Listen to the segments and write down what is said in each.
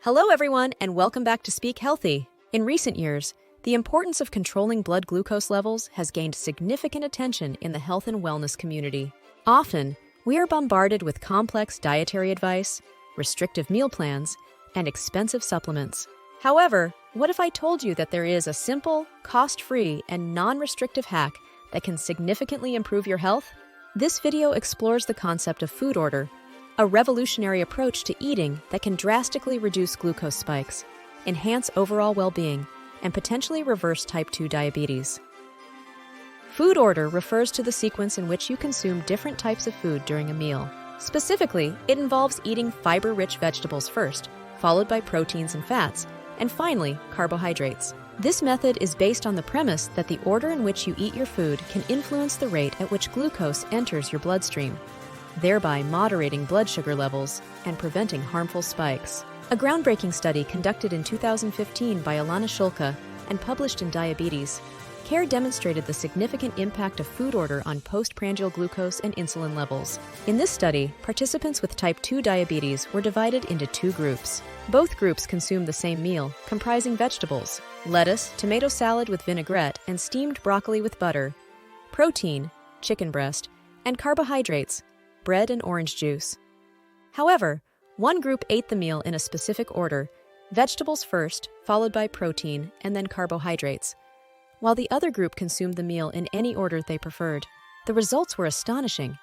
Hello everyone, and welcome back to Speak Healthy. In recent years, the importance of controlling blood glucose levels has gained significant attention in the health and wellness community. Often, we are bombarded with complex dietary advice, restrictive meal plans, and expensive supplements. However, what if I told you that there is a simple, cost-free, and non-restrictive hack that can significantly improve your health? This video explores the concept of food order, a revolutionary approach to eating that can drastically reduce glucose spikes, enhance overall well-being, and potentially reverse type 2 diabetes. Food order refers to the sequence in which you consume different types of food during a meal. Specifically, it involves eating fiber-rich vegetables first, followed by proteins and fats, and finally, carbohydrates. This method is based on the premise that the order in which you eat your food can influence the rate at which glucose enters your bloodstream, thereby moderating blood sugar levels and preventing harmful spikes. A groundbreaking study conducted in 2015 by Alana Shulka and published in Diabetes Care demonstrated the significant impact of food order on postprandial glucose and insulin levels. In this study, participants with type 2 diabetes were divided into two groups. Both groups consumed the same meal, comprising vegetables, lettuce, tomato salad with vinaigrette, and steamed broccoli with butter, protein, chicken breast, and carbohydrates, bread and orange juice. However, one group ate the meal in a specific order, vegetables first, followed by protein, and then carbohydrates, while the other group consumed the meal in any order they preferred. The results were astonishing.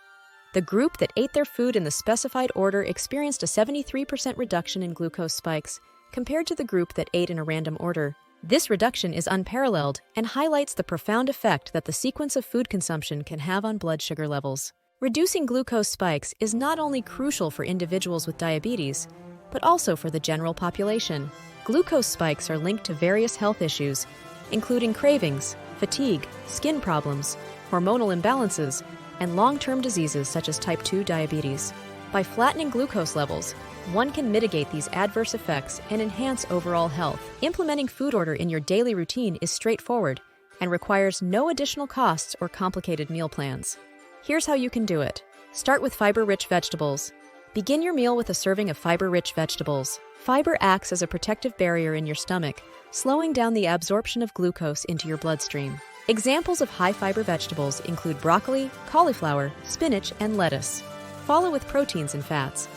The group that ate their food in the specified order experienced a 73% reduction in glucose spikes compared to the group that ate in a random order. This reduction is unparalleled and highlights the profound effect that the sequence of food consumption can have on blood sugar levels. Reducing glucose spikes is not only crucial for individuals with diabetes, but also for the general population. Glucose spikes are linked to various health issues, including cravings, fatigue, skin problems, hormonal imbalances, and long-term diseases such as type 2 diabetes. By flattening glucose levels, one can mitigate these adverse effects and enhance overall health. Implementing food order in your daily routine is straightforward and requires no additional costs or complicated meal plans. Here's how you can do it. Start with fiber-rich vegetables. Begin your meal with a serving of fiber-rich vegetables. Fiber acts as a protective barrier in your stomach, slowing down the absorption of glucose into your bloodstream. Examples of high-fiber vegetables include broccoli, cauliflower, spinach, and lettuce. Follow with proteins and fats.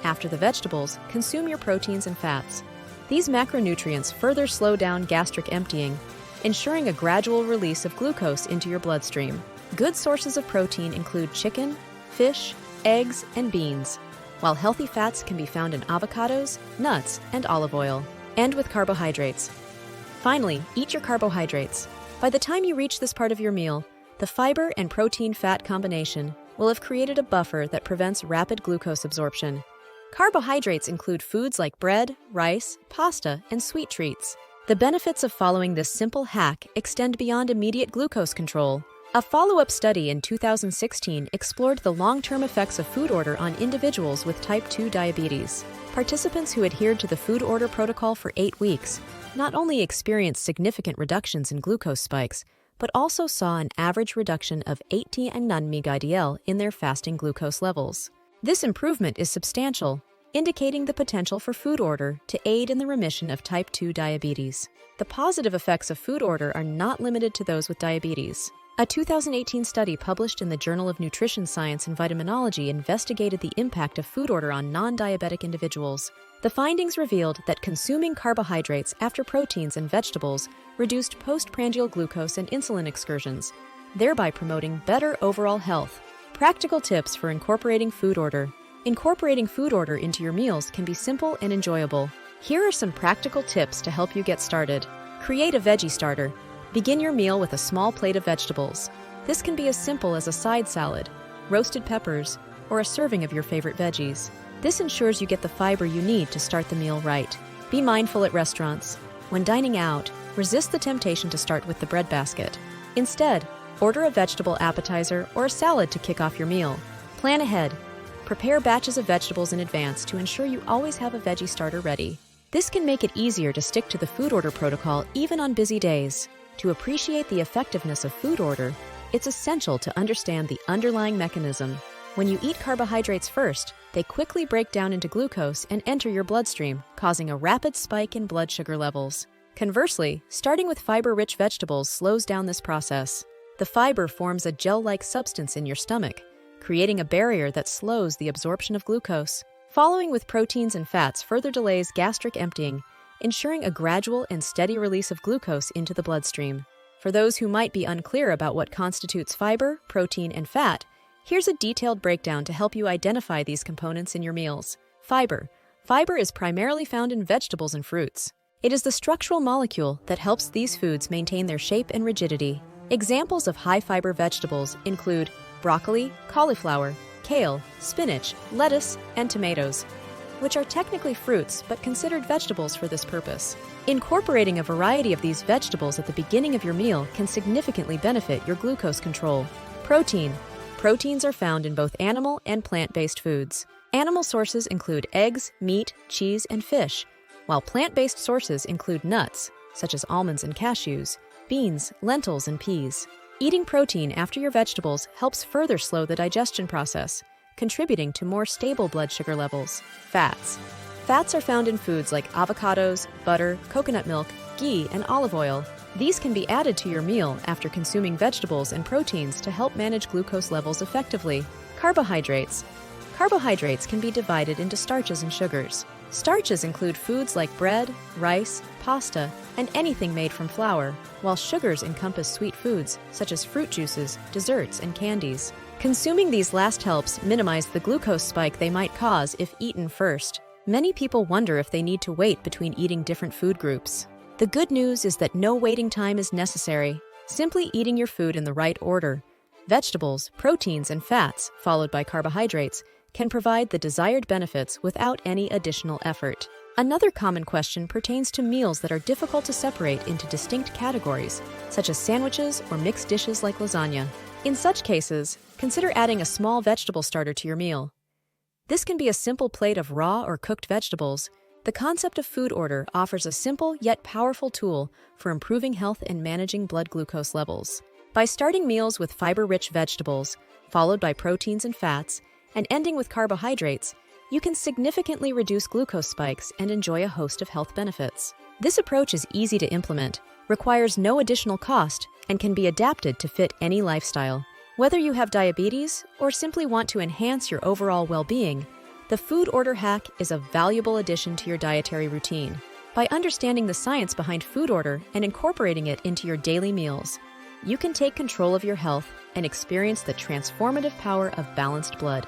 After the vegetables, consume your proteins and fats. These macronutrients further slow down gastric emptying, ensuring a gradual release of glucose into your bloodstream. Good sources of protein include chicken, fish, eggs, and beans, while healthy fats can be found in avocados, nuts, and olive oil. End with carbohydrates. Finally, eat your carbohydrates. By the time you reach this part of your meal, the fiber and protein-fat combination will have created a buffer that prevents rapid glucose absorption. Carbohydrates include foods like bread, rice, pasta, and sweet treats. The benefits of following this simple hack extend beyond immediate glucose control. A follow-up study in 2016 explored the long-term effects of food order on individuals with type 2 diabetes. Participants who adhered to the food order protocol for 8 weeks not only experienced significant reductions in glucose spikes, but also saw an average reduction of 80 nmol in their fasting glucose levels. This improvement is substantial, indicating the potential for food order to aid in the remission of type 2 diabetes. The positive effects of food order are not limited to those with diabetes. A 2018 study published in the Journal of Nutrition Science and Vitaminology investigated the impact of food order on non-diabetic individuals. The findings revealed that consuming carbohydrates after proteins and vegetables reduced postprandial glucose and insulin excursions, thereby promoting better overall health. Practical tips for incorporating food order. Incorporating food order into your meals can be simple and enjoyable. Here are some practical tips to help you get started. Create a veggie starter. Begin your meal with a small plate of vegetables. This can be as simple as a side salad, roasted peppers, or a serving of your favorite veggies. This ensures you get the fiber you need to start the meal right. Be mindful at restaurants. When dining out, resist the temptation to start with the bread basket. Instead, order a vegetable appetizer or a salad to kick off your meal. Plan ahead. Prepare batches of vegetables in advance to ensure you always have a veggie starter ready. This can make it easier to stick to the food order protocol even on busy days. To appreciate the effectiveness of food order, it's essential to understand the underlying mechanism. When you eat carbohydrates first, They quickly break down into glucose and enter your bloodstream, causing a rapid spike in blood sugar levels. Conversely, starting with fiber-rich vegetables slows down this process. The fiber forms a gel-like substance in your stomach, creating a barrier that slows the absorption of glucose. Following with proteins and fats further delays gastric emptying, ensuring a gradual and steady release of glucose into the bloodstream. For those who might be unclear about what constitutes fiber, protein, and fat, here's a detailed breakdown to help you identify these components in your meals. Fiber. Fiber is primarily found in vegetables and fruits. It is the structural molecule that helps these foods maintain their shape and rigidity. Examples of high-fiber vegetables include broccoli, cauliflower, kale, spinach, lettuce, and tomatoes, which are technically fruits but considered vegetables for this purpose. Incorporating a variety of these vegetables at the beginning of your meal can significantly benefit your glucose control. Protein. Proteins are found in both animal and plant-based foods. Animal sources include eggs, meat, cheese, and fish, while plant-based sources include nuts, such as almonds and cashews, beans, lentils, and peas. Eating protein after your vegetables helps further slow the digestion process, contributing to more stable blood sugar levels. Fats. Fats are found in foods like avocados, butter, coconut milk, ghee, and olive oil. These can be added to your meal after consuming vegetables and proteins to help manage glucose levels effectively. Carbohydrates. Carbohydrates can be divided into starches and sugars. Starches include foods like bread, rice, pasta, and anything made from flour, while sugars encompass sweet foods such as fruit juices, desserts, and candies. Consuming these last helps minimize the glucose spike they might cause if eaten first. Many people wonder if they need to wait between eating different food groups. The good news is that no waiting time is necessary. Simply eating your food in the right order, vegetables, proteins, and fats, followed by carbohydrates, can provide the desired benefits without any additional effort. Another common question pertains to meals that are difficult to separate into distinct categories, such as sandwiches or mixed dishes like lasagna. In such cases, consider adding a small vegetable starter to your meal. This can be a simple plate of raw or cooked vegetables. The concept of food order offers a simple yet powerful tool for improving health and managing blood glucose levels. By starting meals with fiber-rich vegetables, followed by proteins and fats, and ending with carbohydrates, you can significantly reduce glucose spikes and enjoy a host of health benefits. This approach is easy to implement, requires no additional cost, and can be adapted to fit any lifestyle. Whether you have diabetes or simply want to enhance your overall well-being, the food order hack is a valuable addition to your dietary routine. By understanding the science behind food order and incorporating it into your daily meals, you can take control of your health and experience the transformative power of balanced blood.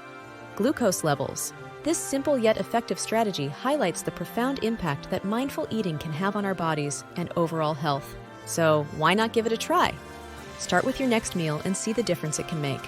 Glucose levels. This simple yet effective strategy highlights the profound impact that mindful eating can have on our bodies and overall health. So why not give it a try? Start with your next meal and see the difference it can make.